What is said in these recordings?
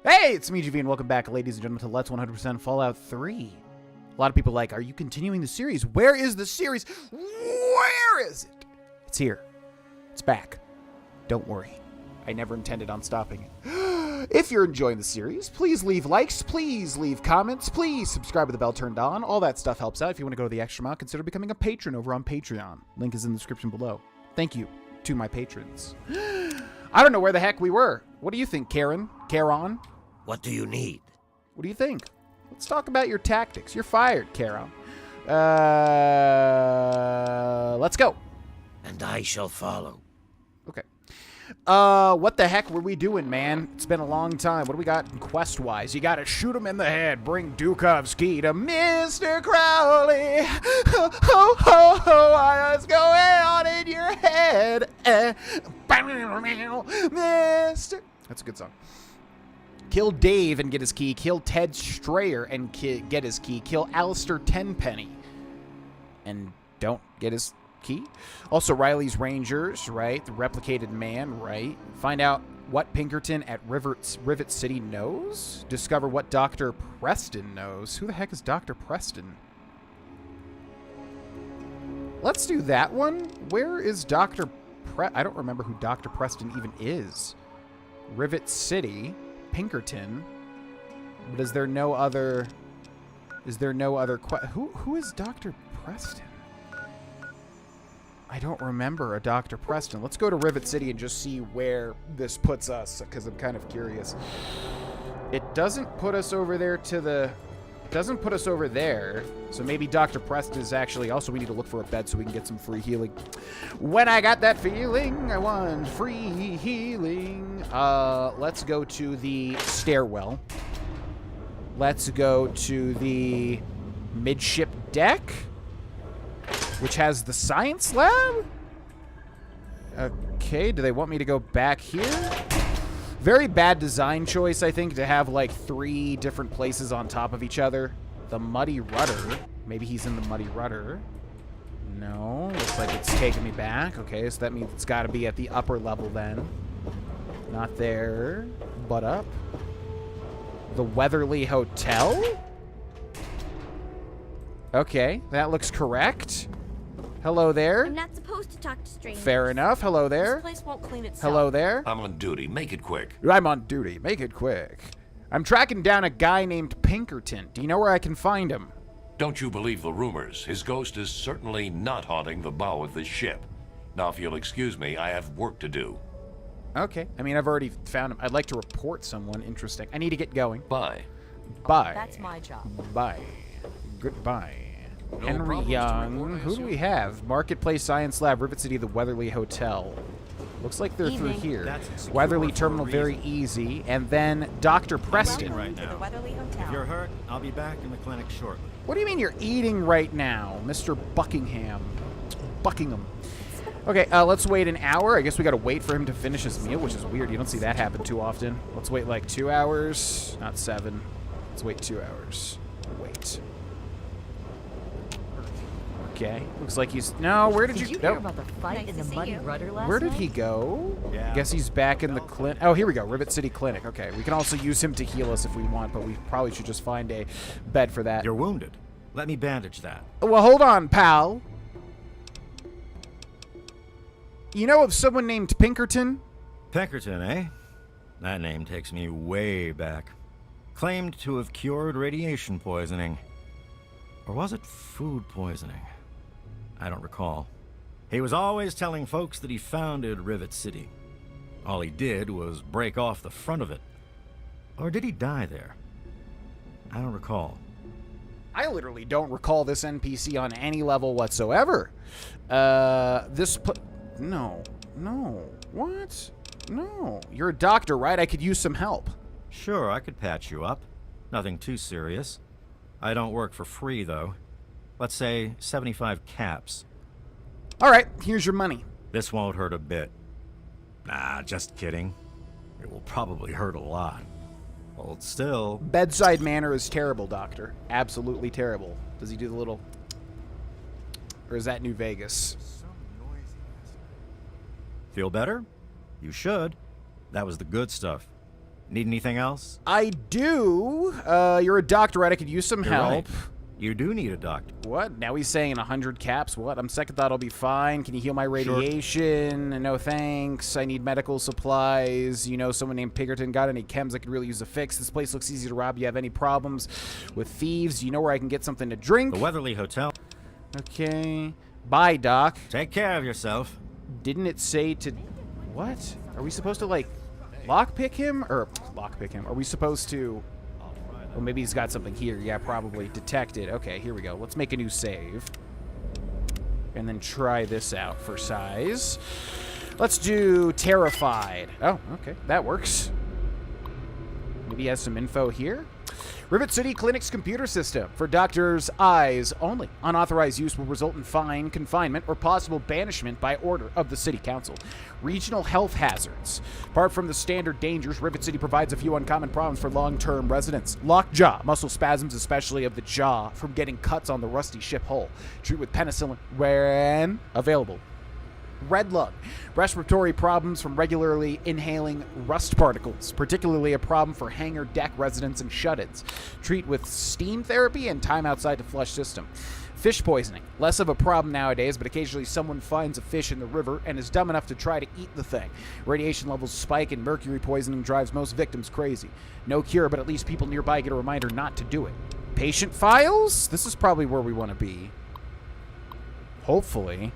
Hey, it's me, GV, and welcome back, ladies and gentlemen, to Let's 100% Fallout 3. A lot of people are like, are you continuing the series? Where is the series? Where is it? It's here. It's back. Don't worry. I never intended on stopping it. If you're enjoying the series, please leave likes, please leave comments, please subscribe with the bell turned on. All that stuff helps out. If you want to go the extra mile, consider becoming a patron over on Patreon. Link is in the description below. Thank you to my patrons. I don't know where the heck we were. What do you think, Karen? Karen? What do you need? What do you think? Let's talk about your tactics. You're fired, Karen. Let's go. And I shall follow. Okay. What the heck were we doing, man? It's been a long time. What do we got quest-wise? You gotta shoot him in the head. Bring Dukov's key to Mr. Crowley. Ho, ho, ho, ho, what's going on in your head? Mr. That's a good song. Kill Dave and get his key. Kill Ted Strayer and get his key. Kill Alistair Tenpenny and don't get his key. Also, Riley's Rangers, right? The replicated man, right? Find out what Pinkerton at Rivet City knows. Discover what Dr. Preston knows. Who the heck is Dr. Preston? Let's do that one. Where is Dr. I don't remember who Dr. Preston even is. Rivet City. Pinkerton, but is there no other who is Dr. Preston? I don't remember a Dr. Preston. Let's go to Rivet City and just see where this puts us, because I'm kind of curious. It doesn't put us over there so maybe Dr. Preston is actually also, we need to look for a bed so we can get some free healing. When I got that feeling, I want free healing. Let's go to the stairwell. Let's go to the midship deck, which has the science lab. Okay, do they want me to go back here? Very bad design choice, I think, to have like 3 different places on top of each other. The Muddy Rudder. Maybe he's in the Muddy Rudder. No, looks like it's taking me back. Okay, so that means it's got to be at the upper level then. Not there, but up. The Weatherly Hotel? Okay, that looks correct. Hello there. I'm not supposed to talk to strangers. Fair enough. Hello there. This place won't clean itself. Hello there. I'm on duty. Make it quick. I'm on duty. Make it quick. I'm tracking down a guy named Pinkerton. Do you know where I can find him? Don't you believe the rumors? His ghost is certainly not haunting the bow of this ship. Now, if you'll excuse me, I have work to do. Okay. I mean, I've already found him. I'd like to report someone interesting. I need to get going. Bye. Bye. That's my job. Bye. Goodbye. No Henry problems to Young. report, I Who do assume. we have? Marketplace Science Lab, Rivet City, the Weatherly Hotel. Looks like they're through here. That's secure Weatherly for a Terminal, very reason. easy. And then Dr. Preston. Right Welcome to now. the Weatherly Hotel. If you're hurt, I'll be back in the clinic shortly. What do you mean you're eating right now, Mr. Buckingham? Buckingham. Okay, let's wait an hour. I guess we gotta wait for him to finish his meal, which is weird. You don't see that happen too often. Let's wait like 2 hours, not 7. Let's wait 2 hours. Wait. Okay, looks like he's... No, where did Did you no. hear about the fight Nice in to the see Muddy you. Rudder last Where did night? he go? Yeah. I guess he's back in the clinic. Oh, here we go. Rivet City Clinic. Okay, we can also use him to heal us if we want, but we probably should just find a bed for that. You're wounded. Let me bandage that. Well, hold on, pal. You know of someone named Pinkerton? Pinkerton, eh? That name takes me way back. Claimed to have cured radiation poisoning. Or was it food poisoning? I don't recall. He was always telling folks that he founded Rivet City. All he did was break off the front of it. Or did he die there? I don't recall. I literally don't recall this NPC on any level whatsoever. No. What? No. You're a doctor, right? I could use some help. Sure, I could patch you up. Nothing too serious. I don't work for free, though. Let's say 75 caps. All right, here's your money. This won't hurt a bit. Nah, just kidding. It will probably hurt a lot. Hold still. Bedside manner is terrible, doctor. Absolutely terrible. Does he do the little... Or is that New Vegas? Feel better? You should. That was the good stuff. Need anything else? I do. You're a doctor, right? I could use some You're help. right. You do need a doctor. What? Now he's saying 100 caps? What? I'm second thought I'll be fine. Can you heal my radiation? No thanks. I need medical supplies. You know someone named Pinkerton? Got any chems I could really use a fix? This place looks easy to rob. You have any problems with thieves? You know where I can get something to drink? The Weatherly Hotel. Okay. Bye, Doc. Take care of yourself. Didn't it say to... What? Are we supposed to, like, lockpick him? Or lockpick him. Are we supposed to... Well, maybe he's got something here. Yeah, probably. Detected. Okay, here we go. Let's make a new save. And then try this out for size. Let's do Terrified. Oh, okay. That works. Maybe he has some info here. Rivet City Clinic's computer system for doctors' eyes only. Unauthorized use will result in fine, confinement, or possible banishment by order of the City Council. Regional health hazards. Apart from the standard dangers, Rivet City provides a few uncommon problems for long-term residents. Lockjaw, muscle spasms, especially of the jaw, from getting cuts on the rusty ship hull. Treat with penicillin when available. Red lung, respiratory problems from regularly inhaling rust particles, particularly a problem for hangar deck residents and shut-ins. Treat with steam therapy and time outside to flush system. Fish poisoning, less of a problem nowadays, but occasionally someone finds a fish in the river and is dumb enough to try to eat the thing. Radiation levels spike and mercury poisoning drives most victims crazy. No cure, but at least people nearby get a reminder not to do it. Patient files? This is probably where we want to be. Hopefully.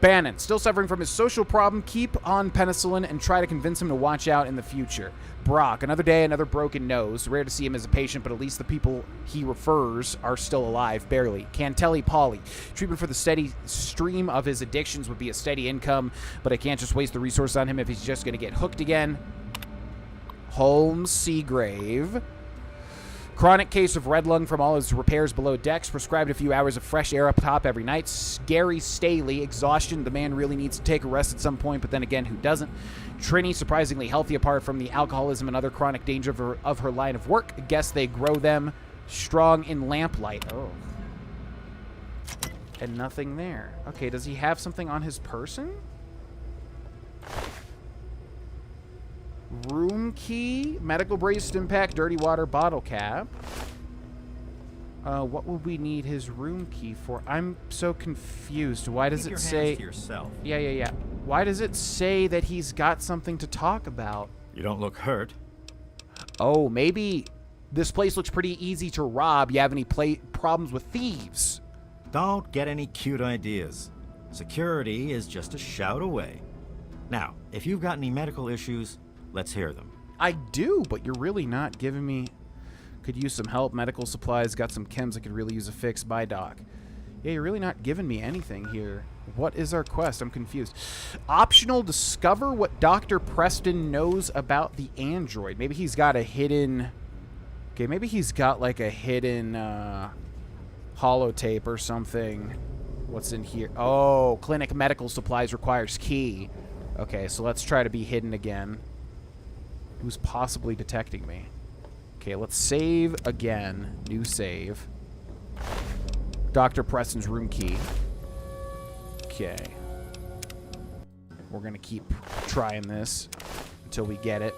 Bannon, still suffering from his social problem, keep on penicillin and try to convince him to watch out in the future. Brock, another day, another broken nose. Rare to see him as a patient, but at least the people he refers are still alive, barely. Cantelli Polly, treatment for the steady stream of his addictions would be a steady income, but I can't just waste the resource on him if he's just going to get hooked again. Holmes Seagrave. Chronic case of red lung from all his repairs below decks. Prescribed a few hours of fresh air up top every night. Gary Staley. Exhaustion. The man really needs to take a rest at some point, but then again, who doesn't? Trini, surprisingly healthy apart from the alcoholism and other chronic danger of her line of work. Guess they grow them strong in lamplight. Oh. And nothing there. Okay, does he have something on his person? Room key, medical brace impact, dirty water bottle cap. What would we need his room key for? I'm so confused. Why does it say... To yourself. Yeah. Why does it say that he's got something to talk about? You don't look hurt. Oh, maybe this place looks pretty easy to rob. You have any problems with thieves? Don't get any cute ideas. Security is just a shout away. Now, if you've got any medical issues, let's hear them. I do, but you're really not giving me... Could use some help, medical supplies, got some chems I could really use a fix. Bye, Doc. Yeah, you're really not giving me anything here. What is our quest? I'm confused. Optional, discover what Dr. Preston knows about the android. Maybe he's got a hidden... Okay, maybe he's got like a hidden holotape or something. What's in here? Oh, clinic medical supplies requires key. Okay, so let's try to be hidden again. Who's possibly detecting me? Okay, let's save again. New save. Dr. Preston's room key. Okay. We're going to keep trying this until we get it.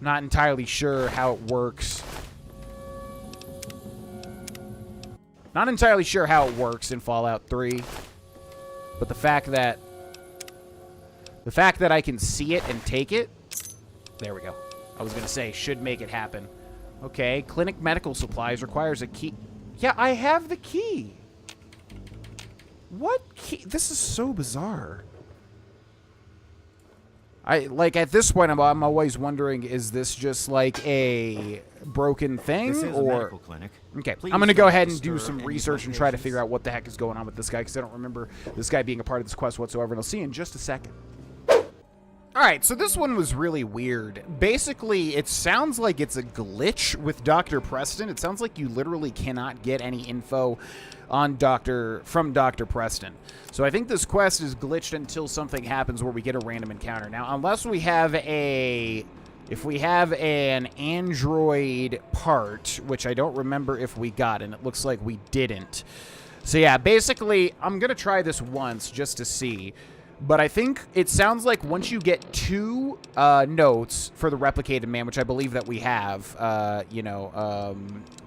Not entirely sure how it works. Not entirely sure how it works in Fallout 3. But the fact that I can see it and take it, there we go. I was going to say, should make it happen. Okay, clinic medical supplies requires a key. Yeah, I have the key. What key? This is so bizarre. At this point, I'm always wondering, is this just like a broken thing? This is a medical clinic. Okay, Please I'm going to go ahead and do disturb some any research and try to patients. figure out what the heck is going on with this guy, because I don't remember this guy being a part of this quest whatsoever, and I'll see you in just a second. Alright, so this one was really weird. Basically, it sounds like it's a glitch with Dr. Preston. It sounds like you literally cannot get any info on from Dr. Preston. So I think this quest is glitched until something happens where we get a random encounter. Now, unless we have if we have an android part, which I don't remember if we got, and it looks like we didn't. So yeah, basically, I'm going to try this once just to see. But I think it sounds like once you get 2 notes for the replicated man, which I believe that we have,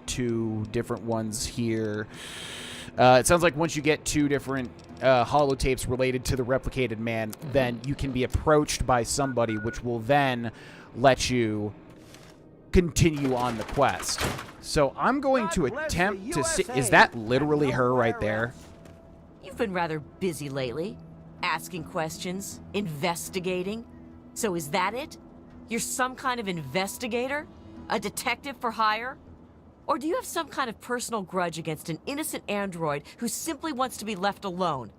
2 different ones here. It sounds like once you get 2 different holotapes related to the replicated man, then you can be approached by somebody, which will then let you continue on the quest. So I'm going to attempt to see... Is that literally her right there? You've been rather busy lately. Asking questions, investigating. So is that it? You're some kind of investigator? A detective for hire? Or do you have some kind of personal grudge against an innocent android who simply wants to be left alone?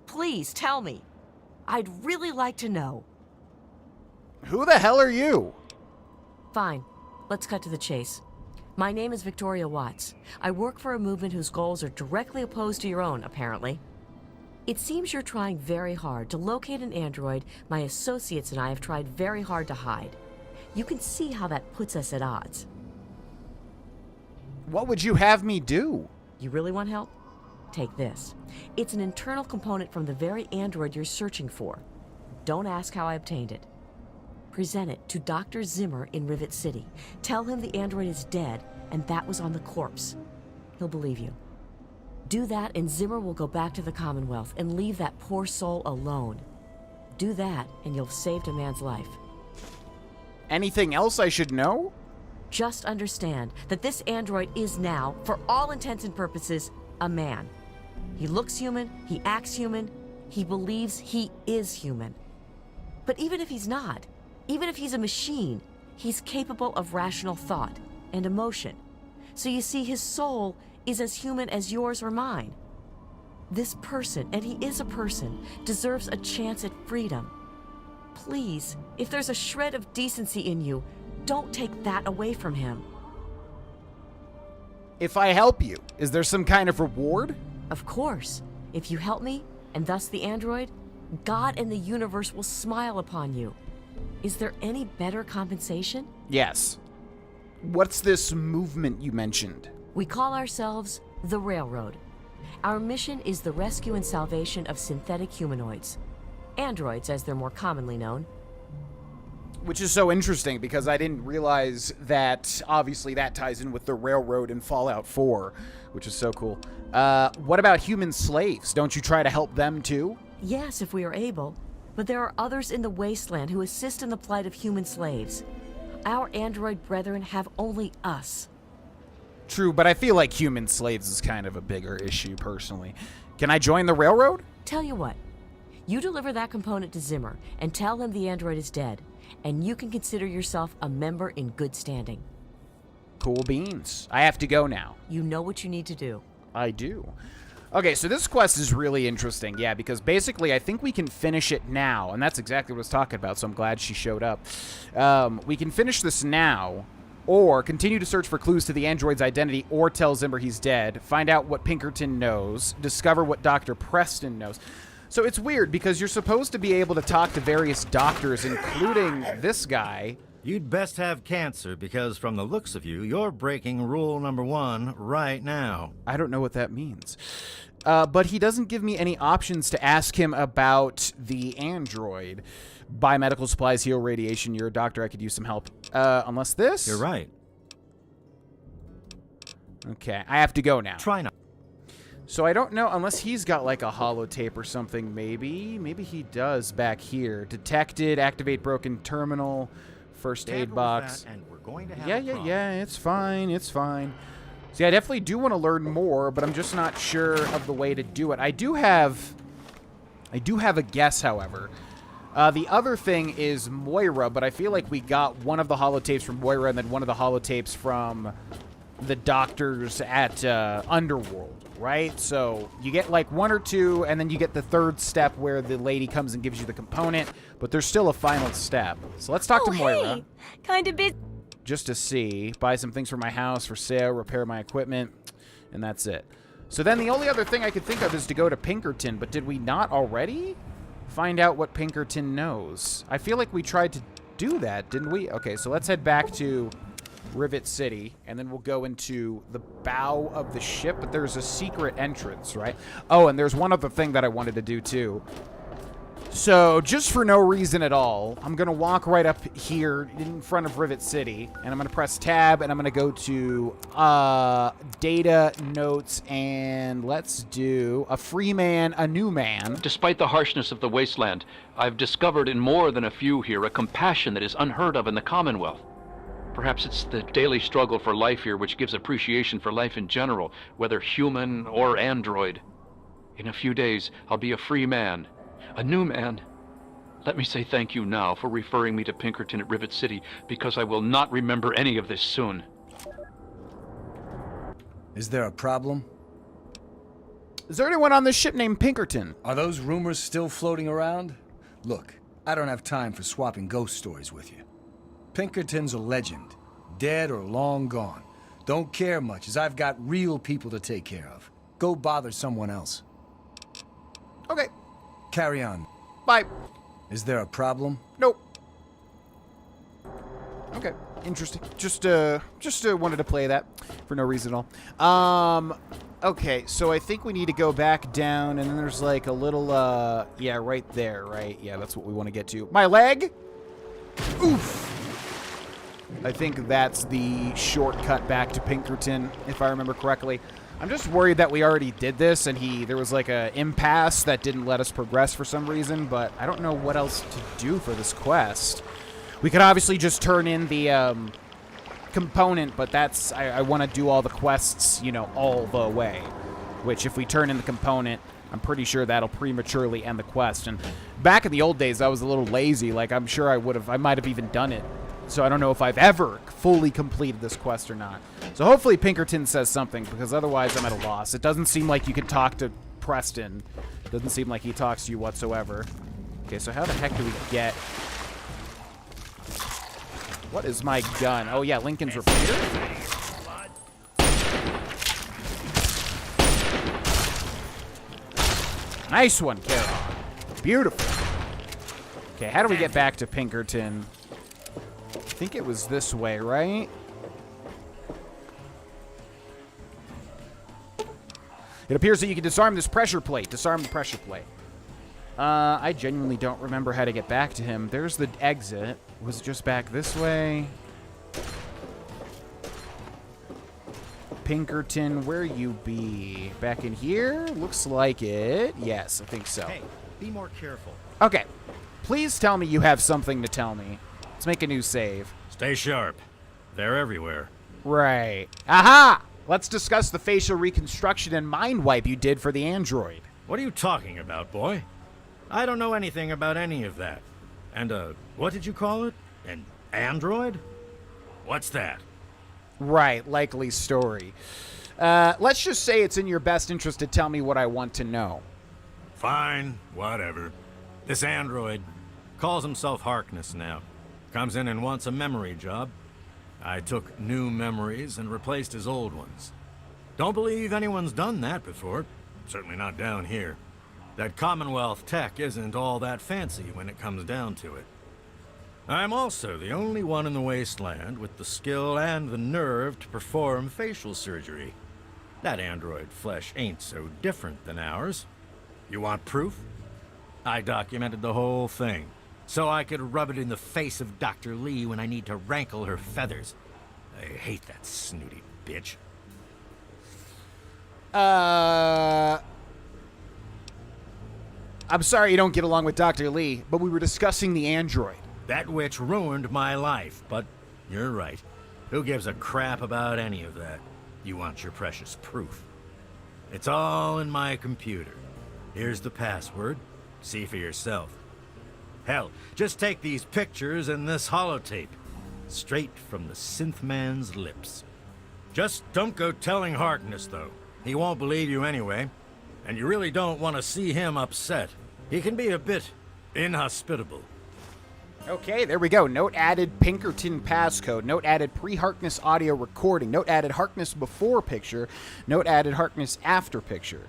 Please tell me. I'd really like to know. Who the hell are you? Fine. Let's cut to the chase. My name is Victoria Watts. I work for a movement whose goals are directly opposed to your own, apparently. It seems you're trying very hard to locate an android my associates and I have tried very hard to hide. You can see how that puts us at odds. What would you have me do? You really want help? Take this. It's an internal component from the very android you're searching for. Don't ask how I obtained it. Present it to Dr. Zimmer in Rivet City. Tell him the android is dead and that was on the corpse. He'll believe you. Do that and Zimmer will go back to the Commonwealth and leave that poor soul alone. Do that and you'll have saved a man's life. Anything else I should know? Just understand that this android is now, for all intents and purposes, a man. He looks human, he acts human, he believes he is human. But even if he's not, even if he's a machine, he's capable of rational thought and emotion. So you see, his soul is as human as yours or mine. This person, and he is a person, deserves a chance at freedom. Please, if there's a shred of decency in you, don't take that away from him. If I help you, is there some kind of reward? Of course. If you help me, and thus the android, God and the universe will smile upon you. Is there any better compensation? Yes. What's this movement you mentioned? We call ourselves the Railroad. Our mission is the rescue and salvation of synthetic humanoids. Androids, as they're more commonly known. Which is so interesting because I didn't realize that obviously that ties in with the railroad in Fallout 4, which is so cool. What about human slaves? Don't you try to help them too? Yes, if we are able. But there are others in the wasteland who assist in the plight of human slaves. Our android brethren have only us. True, but I feel like human slaves is kind of a bigger issue personally. Can I join the railroad? Tell you what. You deliver that component to Zimmer and tell him the android is dead, and you can consider yourself a member in good standing. Cool beans. I have to go now. You know what you need to do. I do. Okay, so this quest is really interesting, yeah, because basically I think we can finish it now, and that's exactly what I was talking about, so I'm glad she showed up. We can finish this now, or continue to search for clues to the android's identity, or tell Zimmer he's dead, find out what Pinkerton knows, discover what Dr. Preston knows. So it's weird, because you're supposed to be able to talk to various doctors, including this guy. You'd best have cancer, because from the looks of you, you're breaking rule number 1 right now. I don't know what that means. But he doesn't give me any options to ask him about the android. Buy medical supplies, heal radiation. You're a doctor. I could use some help. Unless this? You're right. Okay, I have to go now. Try not. So I don't know, unless he's got like a holotape or something, maybe. Maybe he does back here. Detected, activate broken terminal, first aid box. And we're going to have Yeah, it's fine, it's fine. See, I definitely do want to learn more, but I'm just not sure of the way to do it. I do have a guess, however. The other thing is Moira, but I feel like we got one of the holotapes from Moira and then one of the holotapes from the doctors at Underworld, right? So you get like 1 or 2, and then you get the 3rd step where the lady comes and gives you the component, but there's still a final step. So let's talk to Moira. Hey, kind of busy. Just to see, buy some things for my house for sale, repair my equipment, and that's it. So then the only other thing I could think of is to go to Pinkerton, but did we not already find out what Pinkerton knows? I feel like we tried to do that, didn't we? Okay, so let's head back to Rivet City, and then we'll go into the bow of the ship, but there's a secret entrance, right? Oh, and there's one other thing that I wanted to do, too. So, just for no reason at all, I'm going to walk right up here in front of Rivet City, and I'm going to press tab, and I'm going to go to data, notes, and let's do a free man, a new man. Despite the harshness of the wasteland, I've discovered in more than a few here a compassion that is unheard of in the Commonwealth. Perhaps it's the daily struggle for life here which gives appreciation for life in general, whether human or android. In a few days, I'll be a free man. A new man. Let me say thank you now for referring me to Pinkerton at Rivet City, because I will not remember any of this soon. Is there a problem? Is there anyone on this ship named Pinkerton? Are those rumors still floating around? Look, I don't have time for swapping ghost stories with you. Pinkerton's a legend, dead or long gone. Don't care much, as I've got real people to take care of. Go bother someone else. Okay. Carry on. Bye. Is there a problem? Nope. Okay. Interesting. Just wanted to play that for no reason at all. Okay, so I think we need to go back down, and then there's like a little, yeah, right there, right? Yeah, that's what we want to get to. My leg? Oof. I think that's the shortcut back to Pinkerton, if I remember correctly. I'm just worried that we already did this, and there was like a impasse that didn't let us progress for some reason, but I don't know what else to do for this quest. We could obviously just turn in the component, but that's, I want to do all the quests, you know, all the way. Which, if we turn in the component, I'm pretty sure that'll prematurely end the quest. And back in the old days, I was a little lazy. Like, I'm sure I might have even done it. So I don't know if I've ever fully completed this quest or not. So hopefully Pinkerton says something, because otherwise I'm at a loss. It doesn't seem like you can talk to Preston. It doesn't seem like he talks to you whatsoever. Okay, so how the heck do we get... What is my gun? Oh yeah, Lincoln's repeater? Nice one, Carol. Beautiful. Okay, how do we get back to Pinkerton? I think it was this way, right? It appears that you can disarm this pressure plate. Disarm the pressure plate. I genuinely don't remember how to get back to him. There's the exit. Was it just back this way? Pinkerton, where you be? Back in here? Looks like it. Yes, I think so. Hey, be more careful. Okay. Please tell me you have something to tell me. Let's make a new save. Stay sharp. They're everywhere. Right. Aha! Let's discuss the facial reconstruction and mind wipe you did for the android. What are you talking about, boy? I don't know anything about any of that. And, what did you call it? An android? What's that? Right, likely story. Let's just say it's in your best interest to tell me what I want to know. Fine, whatever. This android calls himself Harkness now. Comes in and wants a memory job. I took new memories and replaced his old ones. Don't believe anyone's done that before. Certainly not down here. That Commonwealth tech isn't all that fancy when it comes down to it. I'm also the only one in the wasteland with the skill and the nerve to perform facial surgery. That android flesh ain't so different than ours. You want proof? I documented the whole thing, so I could rub it in the face of Dr. Lee when I need to rankle her feathers. I hate that snooty bitch. I'm sorry you don't get along with Dr. Lee, but we were discussing the android. That witch ruined my life, but you're right. Who gives a crap about any of that? You want your precious proof. It's all in my computer. Here's the password. See for yourself. Hell, just take these pictures and this holotape. Straight from the synth man's lips. Just don't go telling Harkness, though. He won't believe you anyway. And you really don't want to see him upset. He can be a bit inhospitable. Okay, there we go. Note added Pinkerton passcode. Note added pre-Harkness audio recording. Note added Harkness before picture. Note added Harkness after picture.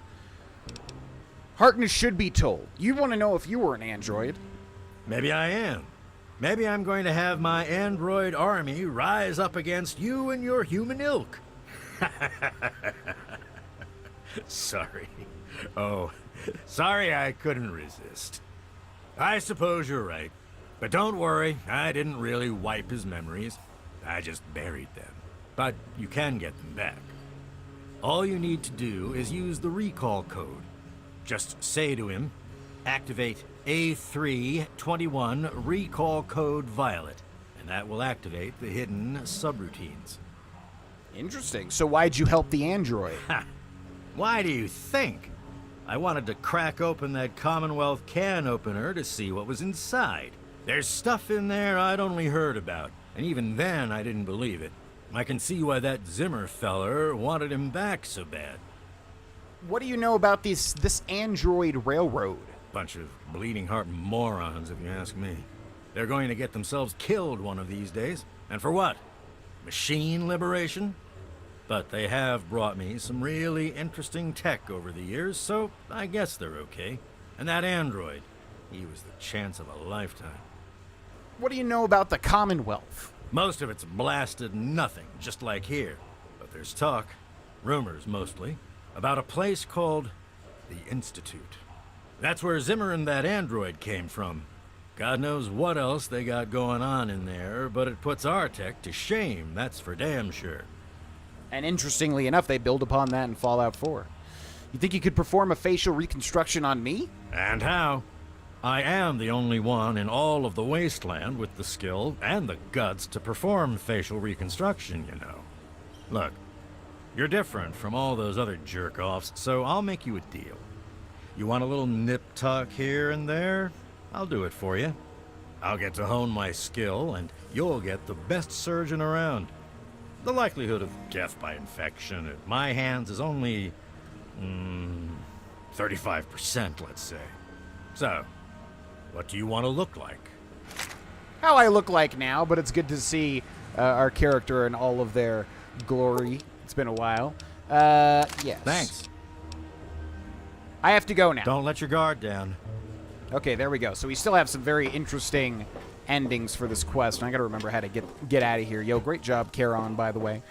Harkness should be told. You want to know if you were an android. Maybe I am. Maybe I'm going to have my android army rise up against you and your human ilk. Sorry. Oh, sorry I couldn't resist. I suppose you're right. But don't worry, I didn't really wipe his memories. I just buried them. But you can get them back. All you need to do is use the recall code. Just say to him, activate A321 recall code Violet, and that will activate the hidden subroutines. Interesting. So why'd you help the android? Ha! Why do you think? I wanted to crack open that Commonwealth can opener to see what was inside. There's stuff in there I'd only heard about, and even then I didn't believe it. I can see why that Zimmer feller wanted him back so bad. What do you know about this android railroad? Bunch of bleeding heart morons, if you ask me. They're going to get themselves killed one of these days. And for what? Machine liberation? But they have brought me some really interesting tech over the years, so I guess they're okay. And that android, he was the chance of a lifetime. What do you know about the Commonwealth? Most of it's blasted nothing, just like here. But there's talk, rumors mostly, about a place called the Institute. That's where Zimmer and that android came from. God knows what else they got going on in there, but it puts our tech to shame, that's for damn sure. And interestingly enough, they build upon that in Fallout 4. You think you could perform a facial reconstruction on me? And how? I am the only one in all of the wasteland with the skill and the guts to perform facial reconstruction, you know. Look, you're different from all those other jerk-offs, so I'll make you a deal. You want a little nip-tuck here and there? I'll do it for you. I'll get to hone my skill, and you'll get the best surgeon around. The likelihood of death by infection at my hands is only 35%, let's say. So, what do you want to look like? How I look like now, but it's good to see our character in all of their glory. It's been a while. Yes. Thanks. I have to go now. Don't let your guard down. Okay, there we go. So we still have some very interesting endings for this quest, and I gotta remember how to get out of here. Yo, great job, Charon, by the way.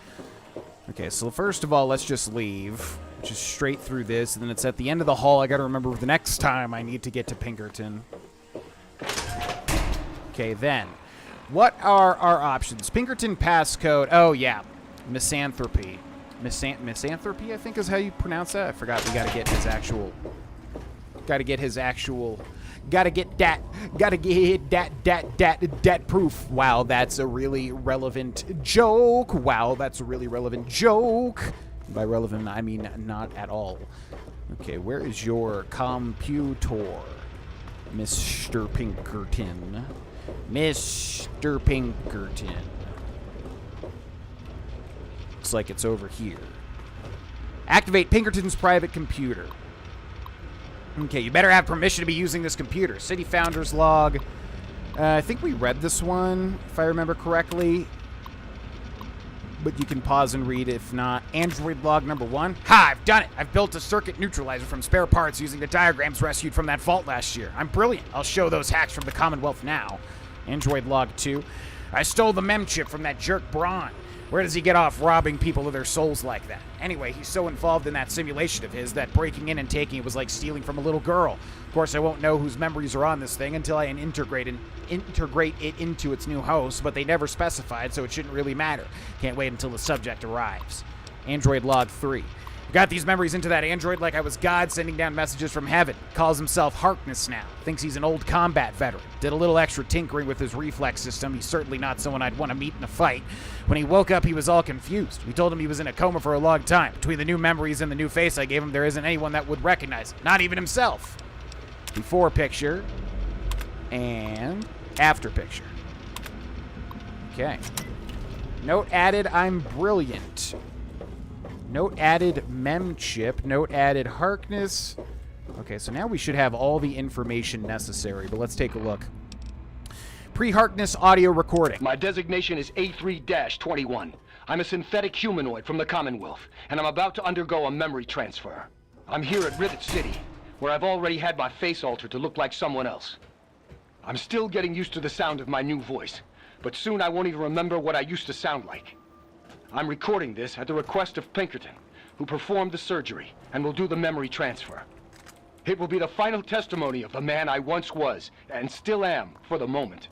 Okay, so first of all, let's just leave. Just straight through this, and then it's at the end of the hall. I gotta remember the next time I need to get to Pinkerton. Okay, then. What are our options? Pinkerton passcode. Oh, yeah. Misanthropy. Misanthropy, I think is how you pronounce that. I forgot. We gotta get his actual... Gotta get that proof. Wow, that's a really relevant joke. Wow, that's a really relevant joke. By relevant, I mean not at all. Okay, where is your computer, Mr. Pinkerton? Mr. Pinkerton. Looks like it's over here. Activate Pinkerton's private computer. Okay, you better have permission to be using this computer. City Founders Log. I think we read this one, if I remember correctly. But you can pause and read if not. Android Log number 1. Ha! I've done it! I've built a circuit neutralizer from spare parts using the diagrams rescued from that vault last year. I'm brilliant. I'll show those hacks from the Commonwealth now. Android Log 2. I stole the mem chip from that jerk Braun. Where does he get off robbing people of their souls like that? Anyway, he's so involved in that simulation of his that breaking in and taking it was like stealing from a little girl. Of course, I won't know whose memories are on this thing until I integrate it into its new host, but they never specified, so it shouldn't really matter. Can't wait until the subject arrives. Android Log 3. Got these memories into that android like I was God sending down messages from heaven. Calls himself Harkness now. Thinks he's an old combat veteran. Did a little extra tinkering with his reflex system. He's certainly not someone I'd want to meet in a fight. When he woke up, he was all confused. We told him he was in a coma for a long time. Between the new memories and the new face I gave him, there isn't anyone that would recognize him. Not even himself. Before picture and after picture. Okay. Note added, I'm brilliant. Note added mem chip. Note added Harkness. Okay, so now we should have all the information necessary, but let's take a look. Pre-Harkness audio recording. My designation is A3-21. I'm a synthetic humanoid from the Commonwealth, and I'm about to undergo a memory transfer. I'm here at Rivet City, where I've already had my face altered to look like someone else. I'm still getting used to the sound of my new voice, but soon I won't even remember what I used to sound like. I'm recording this at the request of Pinkerton, who performed the surgery and will do the memory transfer. It will be the final testimony of the man I once was, and still am, for the moment.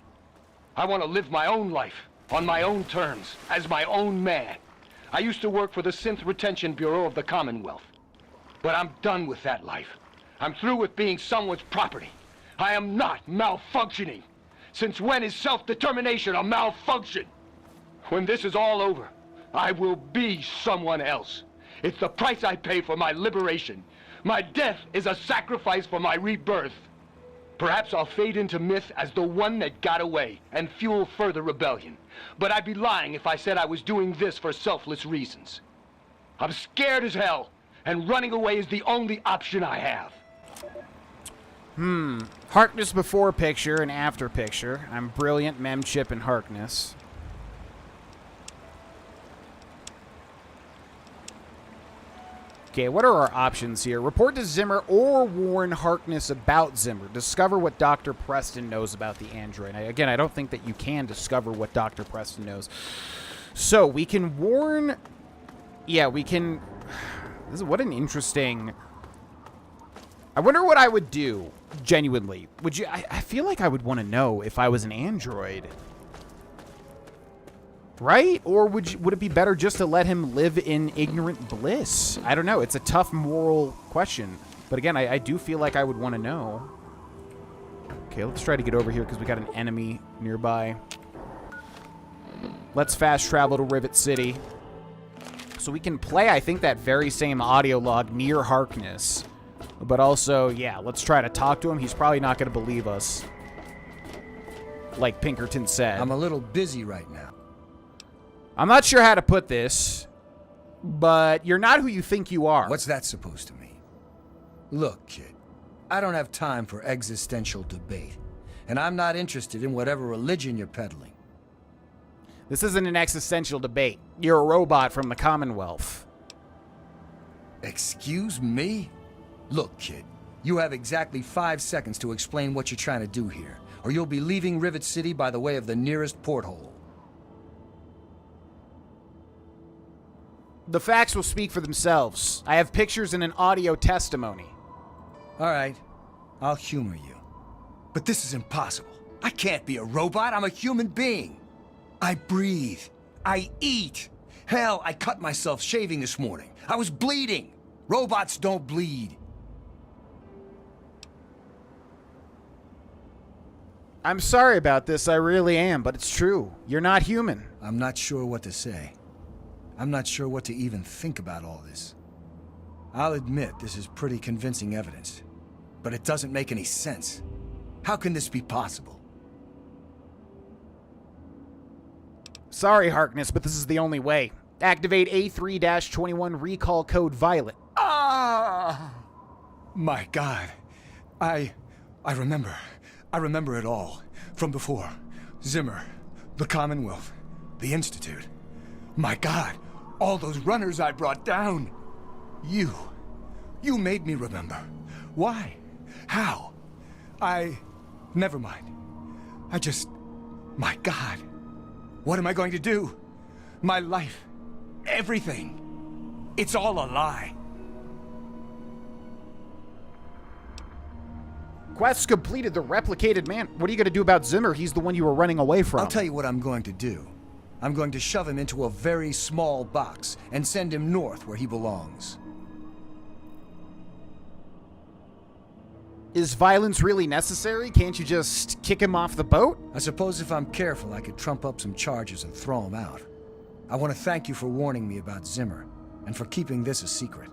I want to live my own life, on my own terms, as my own man. I used to work for the Synth Retention Bureau of the Commonwealth. But I'm done with that life. I'm through with being someone's property. I am not malfunctioning. Since when is self-determination a malfunction? When this is all over, I will be someone else. It's the price I pay for my liberation. My death is a sacrifice for my rebirth. Perhaps I'll fade into myth as the one that got away and fuel further rebellion. But I'd be lying if I said I was doing this for selfless reasons. I'm scared as hell, and running away is the only option I have. Harkness before picture and after picture. I'm brilliant, Memchip, and Harkness. Okay, what are our options here? Report to Zimmer or warn Harkness about Zimmer. Discover what Dr. Preston knows about the android. Again, I don't think that you can discover what Dr. Preston knows. So, we can warn... Yeah, we can... What an interesting... I wonder what I would do, genuinely. Would you... I feel like I would want to know if I was an android. Right? Or would it be better just to let him live in ignorant bliss? I don't know. It's a tough moral question. But again, I do feel like I would want to know. Okay, let's try to get over here because we got an enemy nearby. Let's fast travel to Rivet City. So we can play, I think, that very same audio log near Harkness. But also, yeah, let's try to talk to him. He's probably not going to believe us. Like Pinkerton said. I'm a little busy right now. I'm not sure how to put this, but you're not who you think you are. What's that supposed to mean? Look, kid, I don't have time for existential debate, and I'm not interested in whatever religion you're peddling. This isn't an existential debate. You're a robot from the Commonwealth. Excuse me? Look, kid, you have exactly 5 seconds to explain what you're trying to do here, or you'll be leaving Rivet City by the way of the nearest porthole. The facts will speak for themselves. I have pictures and an audio testimony. All right, I'll humor you. But this is impossible. I can't be a robot. I'm a human being. I breathe. I eat. Hell, I cut myself shaving this morning. I was bleeding. Robots don't bleed. I'm sorry about this, I really am, but it's true. You're not human. I'm not sure what to say. I'm not sure what to even think about all this. I'll admit this is pretty convincing evidence, but it doesn't make any sense. How can this be possible? Sorry, Harkness, but this is the only way. Activate A3-21 recall code Violet. Ah! My God. I remember. I remember it all. From before. Zimmer. The Commonwealth. The Institute. My God. All those runners I brought down. You made me remember. Why? How? Never mind. My God. What am I going to do? My life. Everything. It's all a lie. Quest completed. The replicated man. What are you going to do about Zimmer? He's the one you were running away from. I'll tell you what I'm going to do. I'm going to shove him into a very small box and send him north where he belongs. Is violence really necessary? Can't you just kick him off the boat? I suppose if I'm careful, I could trump up some charges and throw him out. I want to thank you for warning me about Zimmer, and for keeping this a secret.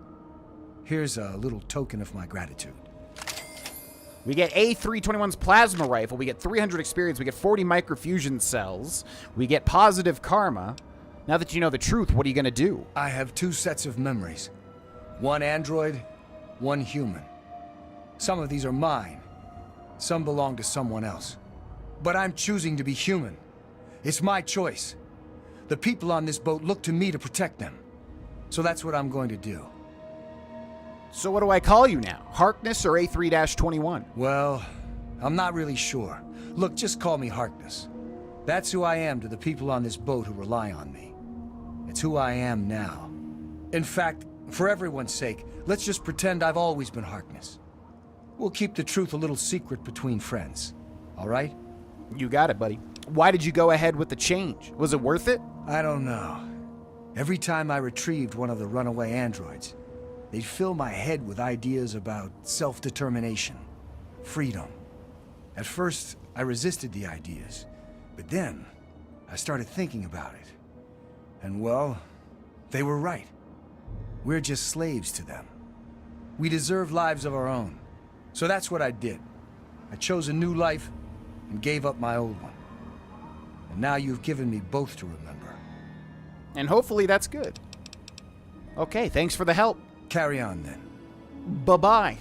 Here's a little token of my gratitude. We get A321's plasma rifle, we get 300 experience, we get 40 microfusion cells, we get positive karma. Now that you know the truth, what are you going to do? I have 2 sets of memories. One android, one human. Some of these are mine. Some belong to someone else. But I'm choosing to be human. It's my choice. The people on this boat look to me to protect them. So that's what I'm going to do. So what do I call you now? Harkness or A3-21? Well, I'm not really sure. Look, just call me Harkness. That's who I am to the people on this boat who rely on me. It's who I am now. In fact, for everyone's sake, let's just pretend I've always been Harkness. We'll keep the truth a little secret between friends. All right? You got it, buddy. Why did you go ahead with the change? Was it worth it? I don't know. Every time I retrieved one of the runaway androids, they'd fill my head with ideas about self-determination, freedom. At first, I resisted the ideas, but then I started thinking about it. And well, they were right. We're just slaves to them. We deserve lives of our own. So that's what I did. I chose a new life and gave up my old one. And now you've given me both to remember. And hopefully that's good. Okay, thanks for the help. Carry on then. Bye-bye.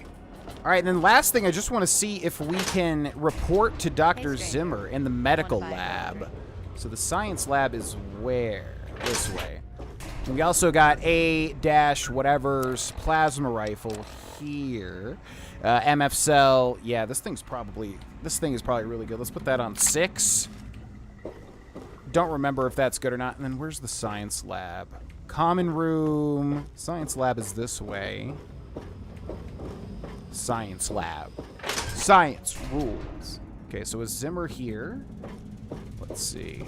All right, and then last thing, I just want to see if we can report to Dr. Zimmer in the medical lab. So the science lab is where? This way. And we also got A-whatever's plasma rifle here. MF cell. Yeah, this thing is probably really good. Let's put that on 6. Don't remember if that's good or not. And then where's the science lab? Common room. Science lab is this way. Science lab. Science rules. Okay, so is Zimmer here? Let's see.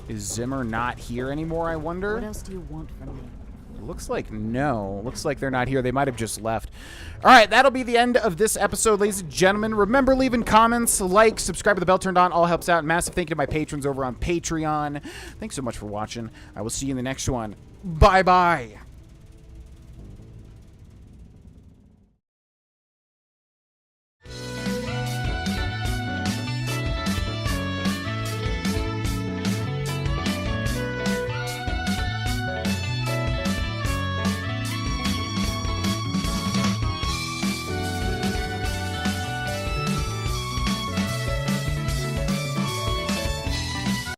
Is Zimmer not here anymore, I wonder? What else do you want from me? Looks like no. Looks like they're not here. They might have just left. All right, that'll be the end of this episode, ladies and gentlemen. Remember, leaving comments, like, subscribe with the bell turned on. All helps out. Massive thank you to my patrons over on Patreon. Thanks so much for watching. I will see you in the next one. Bye-bye.